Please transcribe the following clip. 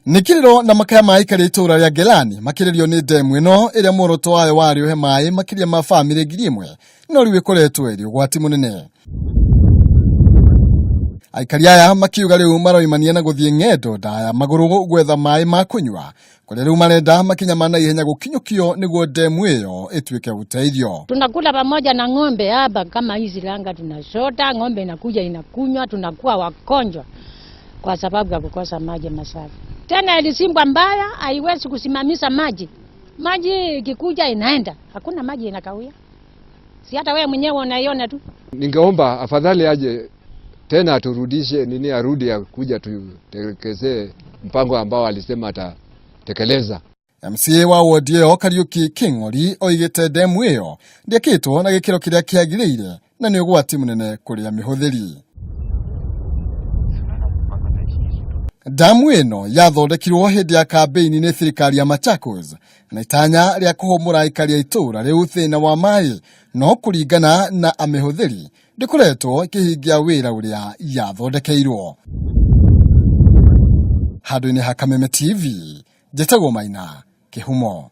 Nikiriro na makaya maai kari ituura ria Ngelani makiririo ni ndemu-ino iria muoroto wayo wari uhe maai makiria ma family 1,000 no riu ikoretwo iri ugwati munene. Aikari aya makiuga riu maroimania na guthie ng'endo ndaya maguru gwetha maai ma kunywa kuria riu marenda makinya mana ihenya gukinyukio niguo ndemu iyo ituike uteithio. Tunakula pamoja na ng'ombe hapa kama hizi langa tunashota, ng'ombe inakuja inakunywa, tunakuwa wagonjwa kwa sababu ya kukosa maji masafi. Tena ilisimbwa mbaya, haiwezi kusimamisha maji. Maji ikikuja inaenda, hakuna maji inakawia. Si hata wewe mwenyewe unaiona tu. Ningeomba afadhali aje tena aturudishe arudi ya kuja tutekeleze mpango ambao alisema atatekeleza. MCA wa ward iyo Kariuki King'ori oigite ndemu iyo ndiekitwo na gikiro kiria kiagiriire na ni ugwati munene kuria mihutheri. Damu ino yathondekirwo hindi ya kampeini ni thirikari ya Machakos na itanya ria kuhumura aikari a ituura riu thina wa maai no kuringana na amihutheri ndikoretwo ikihingia wira uria yathondekeirwo. Handũ-inĩ ha Kameme TV, njĩtagwo Maina, Kĩhumo.